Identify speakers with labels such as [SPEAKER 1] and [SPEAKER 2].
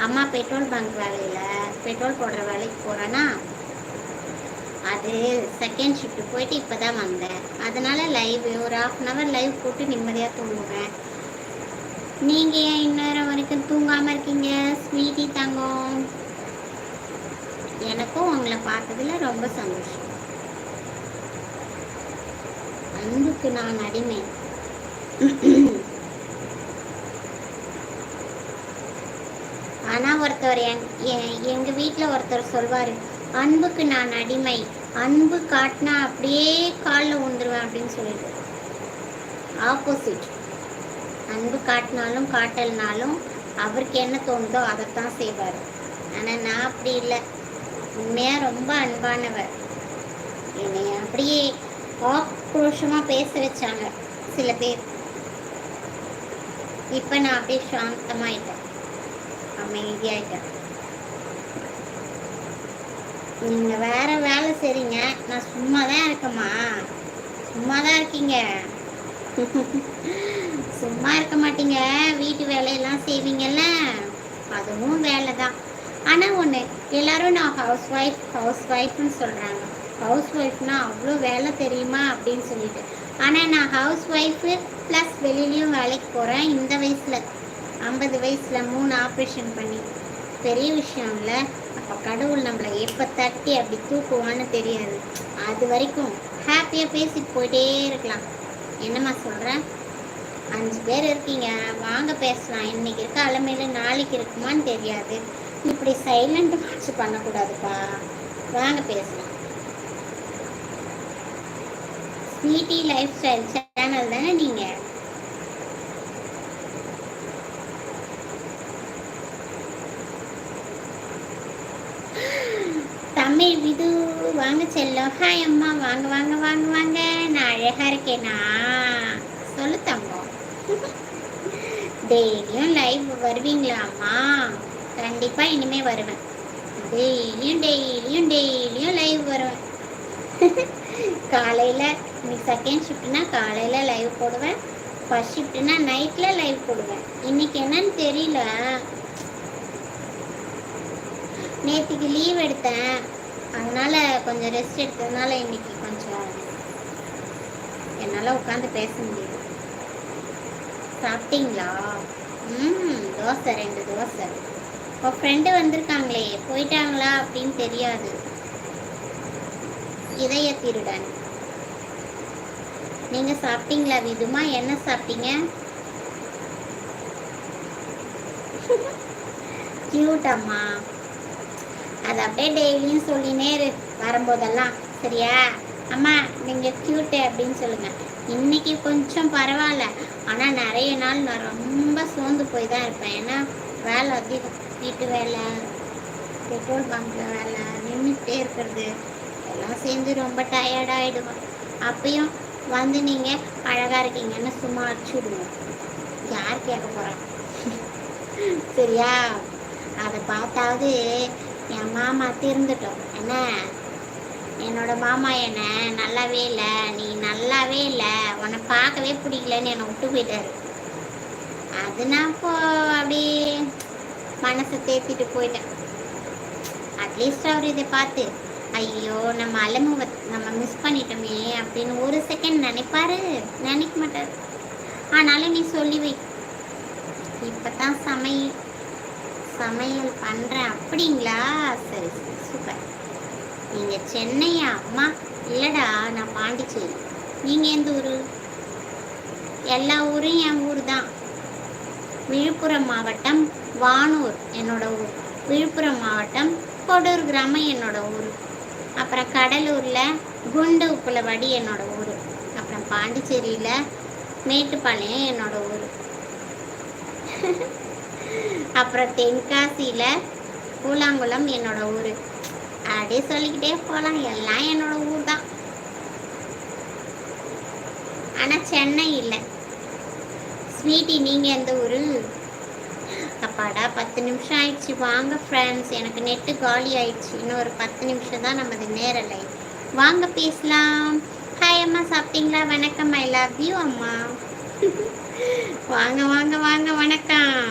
[SPEAKER 1] அம்மா petrol bunk வேலையில் petrol போடுற வேலைக்கு போகிறேன்னா, அது செகண்ட் ஷிஃப்ட் போயிட்டு இப்போ தான் வந்தேன். அதனால் லைவ் ஒரு 1/2 லைவ் போட்டு நிம்மதியாக தூங்குவேன். நீங்கள் ஏன் இந்நேரம் வரைக்கும் தூங்காமல் இருக்கீங்க ஸ்வீட்டி தங்கம்? எனக்கும் உங்களை பார்த்ததில் ரொம்ப சந்தோஷம். அன்புக்கு நான் அடிமை. ஆனால் ஒருத்தர் எங்கள் வீட்டில் ஒருத்தர் சொல்வார், அன்புக்கு நான் அடிமை, அன்பு காட்டினா அப்படியே காலில் விழுந்துருவேன் அப்படின்னு சொல்லிட்டு. ஆப்போசிட். அன்பு காட்டினாலும் காட்டல்னாலும் அவருக்கு என்ன தோணுதோ அதைத்தான் செய்வார். ஆனால் நான் அப்படி இல்லை. உண்மையாக ரொம்ப அன்பானவர். என்னை அப்படியே ஆக்ரோஷமாக பேச வச்சாங்க சில பேர். இப்போ நான் அப்படியே சாந்தமாயிட்டேன், அமைதியாயிட்டேன். நீங்கள் வேற வேலை செய்றீங்க, நான் சும்மா தான் இருக்கேம்மா. சும்மா தான் இருக்கீங்க. சும்மா இருக்க மாட்டீங்க, வீட்டு வேலையெல்லாம் செய்வீங்கல்ல, அதுவும் வேலை தான். ஆனால் ஒன்று, எல்லாரும் நான் ஹவுஸ் ஒய்ஃப்னு சொல்கிறாங்க. ஹவுஸ் ஒய்ஃப்னா அவ்வளோ வேலை தெரியுமா அப்படின்னு சொல்லிட்டு. ஆனால் நான் ஹவுஸ் ஒய்ஃபு ப்ளஸ் வெளியிலையும் வேலைக்கு போகிறேன். இந்த வயசில் 50 வயசில் 3 ஆப்ரேஷன் பண்ணி. பெரிய விஷயம் இல்லை. அப்போ கடவுள் நம்மளை எப்போ தட்டி அப்படி தூக்குவான்னு தெரியாது. அது வரைக்கும் ஹாப்பியாக பேசிட்டு போயிட்டே இருக்கலாம். என்னம்மா சொல்கிறேன்? 5 பேர் இருக்கீங்க, வாங்க பேசலாம். இன்னைக்கு இருக்க அலமையில் நாளைக்கு இருக்குமான்னு தெரியாது. இப்படி சைலண்ட் வாட்ச் பண்ணக்கூடாதுப்பா, வாங்க பேசலாம். ஸ்வீட்டி லைஃப் ஸ்டைல் சேனல் தானே நீங்கள்? தமிழ் விது வாங்க செல்லம். ஹாய் அம்மா, வாங்க வாங்க வாங்க வாங்க. நான் அழகாக இருக்கேனா? சொல்லு தங்கம். டெய்லியும் லைவ் வருவீங்களா அம்மா? கண்டிப்பாக இனிமேல் வருவேன். டெய்லியும் டெய்லியும் டெய்லியும் லைவ் வருவேன். காலையில் இன்னைக்கு செகண்ட் ஷிஃப்ட்னா காலையில் லைவ் போடுவேன், ஃபர்ஸ்ட் ஷிஃப்ட்னா நைட்டில் லைவ் போடுவேன். இன்னைக்கு என்னன்னு தெரியல, நேற்றுக்கு லீவ் எடுத்தேன், அதனால் கொஞ்சம் ரெஸ்ட் எடுத்ததுனால இன்னைக்கு கொஞ்சம் என்னால் உட்காந்து பேச முடியுது. சாப்பிட்டீங்களா? தோசை, 2 தோசை. இப்போ ஃப்ரெண்டு வந்திருக்காங்களே, போயிட்டாங்களா அப்படின்னு தெரியாது. இதய திருடன். நீங்கள் சாப்பிட்டீங்களா விதுமா? என்ன சாப்பிட்டீங்க? கியூட் அம்மா. அது அப்படியே டெய்லியும் சொல்லினே வரும்போதெல்லாம், சரியா அம்மா நீங்கள் க்யூட்டு அப்படின்னு சொல்லுங்கள். இன்றைக்கி கொஞ்சம் பரவாயில்ல, ஆனால் நிறைய நாள் நான் ரொம்ப சோர்ந்து போய் தான் இருப்பேன். ஏன்னா வேலை அதிகம், வீட்டு வேலை, பெட்ரோல் பங்கில் வேலை, நின்றுட்டே இருக்கிறது எல்லாம் சேர்ந்து ரொம்ப டயர்டாகிடுவேன். அப்பயும் வந்து நீங்கள் அழகாக இருக்கீங்கன்னு சும்மா அடிச்சு விடுவோம். யார் கேட்க போகிறான்? சரியா? அதை பார்த்தாவது என் மாமா திருந்துட்டோம். என்ன, என்னோட மாமா என்ன நல்லாவே இல்லை, நீ நல்லாவே இல்லை, உன்னை பார்க்கவே பிடிக்கலன்னு என்னை விட்டு போயிட்டாரு. அது நான் இப்போ அப்படி மனசை தேத்திட்டு போயிட்டேன். அட்லீஸ்ட் அவர் இதை பார்த்து ஐயோ நம்ம மிஸ் பண்ணிட்டோமே அப்படின்னு ஒரு செகண்ட் நினைப்பாரு, நினைக்க மாட்டார். ஆனாலும் நீ சொல்லி வை, இப்போ தான் சமையல் பண்ணுறேன். அப்படிங்களா? சரி சரி, சூப்பர். நீங்கள் சென்னையா? அம்மா இல்லைடா, நான் பாண்டிச்சேரி. நீங்கள் எந்த ஊர்? எல்லா ஊரும் என் ஊர் தான். விழுப்புரம் மாவட்டம் வானூர் என்னோட ஊர். விழுப்புரம் மாவட்டம் கொடூர் கிராமம் என்னோட ஊர். அப்புறம் கடலூரில் குண்டு உப்புலவாடி என்னோட ஊர். அப்புறம் பாண்டிச்சேரியில் மேட்டுப்பாளையம் என்னோட ஊர். அப்புறம் தென்காசியில் கூழாங்குளம் என்னோட ஊர். அப்படியே சொல்லிக்கிட்டே போகலாம், எல்லாம் என்னோட ஊர் தான். ஆனால் சென்னை இல்லை. ஸ்வீட்டி நீங்கள் எந்த ஊர்? அப்பாடா 10 நிமிஷம் ஆயிடுச்சு. வாங்க ஃப்ரெண்ட்ஸ், எனக்கு நெட்டு காலி ஆயிடுச்சு. இன்னும் ஒரு 10 நிமிஷம் தான் நமது நேரலை. வாங்க பேசலாம். ஹாய் அம்மா, சாப்பிட்டீங்களா? வணக்கம், ஐ லவ் யூ அம்மா. வாங்க வாங்க வாங்க, வணக்கம்.